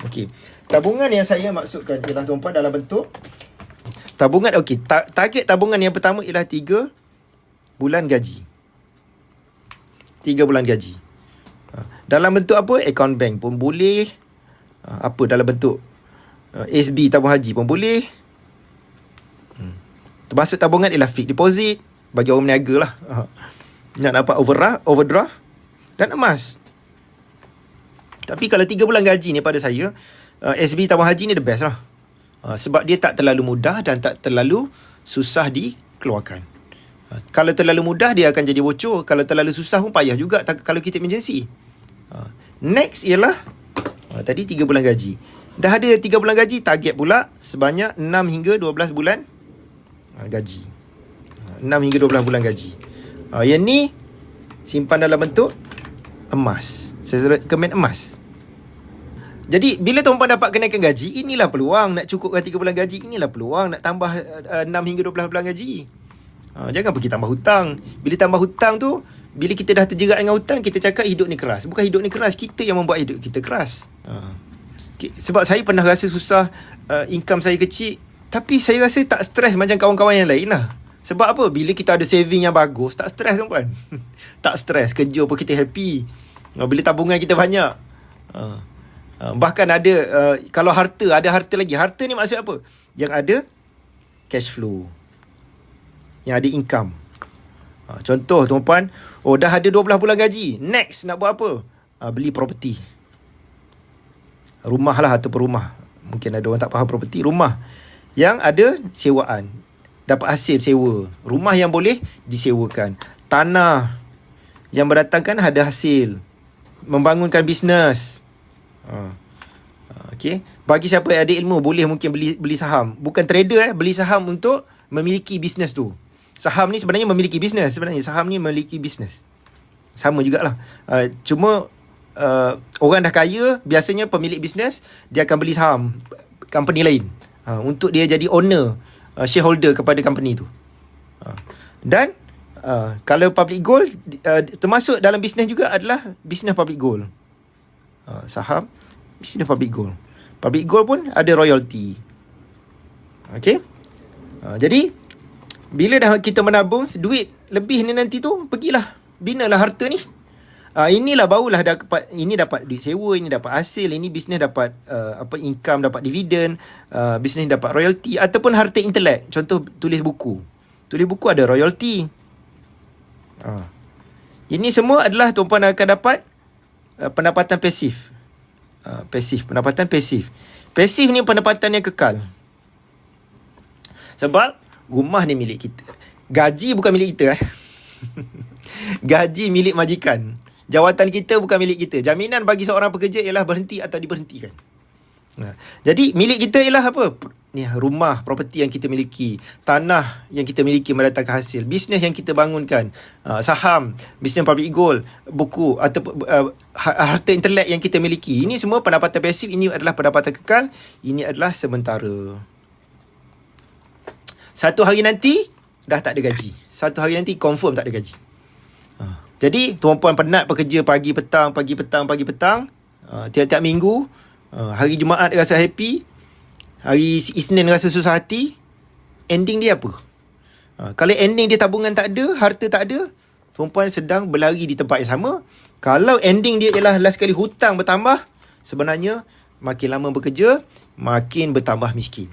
Okey. Tabungan yang saya maksudkan ialah tuan-puan dalam bentuk tabungan. Okey, target tabungan yang pertama ialah 3 bulan gaji. 3 bulan gaji. Dalam bentuk apa? Akaun bank pun boleh. Apa dalam bentuk SB tabung haji pun boleh. Termasuk tabungan ialah fixed deposit bagi orang meniaga lah. Nak dapat overdraft dan emas. Tapi kalau 3 bulan gaji ni pada saya, SB tabung haji ni the best lah. Sebab dia tak terlalu mudah dan tak terlalu susah dikeluarkan. Kalau terlalu mudah dia akan jadi bocor. Kalau terlalu susah pun payah juga kalau kita emergency. Next ialah tadi 3 bulan gaji. Dah ada 3 bulan gaji, target pula sebanyak 6 hingga 12 bulan gaji. 6 hingga 12 bulan gaji. Yang ni simpan dalam bentuk emas. Saya recommend emas. Jadi bila tuan-puan dapat kenaikan gaji, inilah peluang nak cukupkan 3 bulan gaji. Inilah peluang nak tambah 6 hingga 12 bulan gaji. Jangan pergi tambah hutang. Bila tambah hutang tu, bila kita dah terjerat dengan hutang, kita cakap hidup ni keras. Bukan hidup ni keras, kita yang membuat hidup kita keras. Sebab saya pernah rasa susah, income saya kecil, tapi saya rasa tak stres macam kawan-kawan yang lain lah. Sebab apa? Bila kita ada saving yang bagus, tak stres tuan-puan. Tak stres, kerja pun kita happy. Bila tabungan kita banyak. Bahkan ada, kalau ada harta lagi. Harta ni maksud apa? Yang ada cash flow, yang ada income. Contoh tuan-puan, dah ada 12 bulan gaji. Next nak buat apa? Beli property. Rumah lah ataupun rumah. Mungkin ada orang tak faham property. Rumah yang ada sewaan, dapat hasil sewa. Rumah yang boleh disewakan. Tanah yang berdatangkan ada hasil. Membangunkan bisnes. Okay. Bagi siapa yang ada ilmu, boleh mungkin beli saham. Bukan trader, beli saham untuk memiliki bisnes tu. Saham ni sebenarnya memiliki bisnes. Saham ni memiliki bisnes. Sama jugalah. Cuma orang dah kaya, biasanya pemilik bisnes, dia akan beli saham company lain, untuk dia jadi owner, shareholder kepada company tu. Dan kalau public goal, termasuk dalam bisnes juga adalah bisnes public goal. Saham, bisnes public goal. Public goal pun ada royalty. Okay. Jadi bila dah kita menabung duit lebih ni, nanti tu pergilah binalah harta ni. Inilah barulah ini dapat duit sewa, ini dapat hasil, ini bisnes dapat income, dapat dividen, bisnes dapat royalty ataupun harta intelek. Contoh tulis buku. Tulis buku ada royalty. Ini semua adalah tuan-puan akan dapat pendapatan pasif. Pendapatan pasif. Pasif ni pendapatan yang kekal. Sebab rumah ni milik kita. Gaji bukan milik kita. Gaji milik majikan. Jawatan kita bukan milik kita. Jaminan bagi seorang pekerja ialah berhenti atau diberhentikan. Jadi milik kita ialah apa? Ni rumah, properti yang kita miliki, tanah yang kita miliki mendatangkan hasil, bisnes yang kita bangunkan, saham, bisnes public goal, buku atau harta intelek yang kita miliki. Ini semua pendapatan pasif. Ini adalah pendapatan kekal. Ini adalah sementara. Satu hari nanti dah tak ada gaji. Satu hari nanti confirm tak ada gaji. Jadi tuan-puan penat bekerja pagi petang, tiap-tiap minggu. Hari Jumaat rasa happy, hari Isnin rasa susah hati. Ending dia apa? Kalau ending dia tabungan tak ada, harta tak ada, tuan-puan sedang berlari di tempat yang sama. Kalau ending dia ialah last kali hutang bertambah, sebenarnya makin lama bekerja, makin bertambah miskin.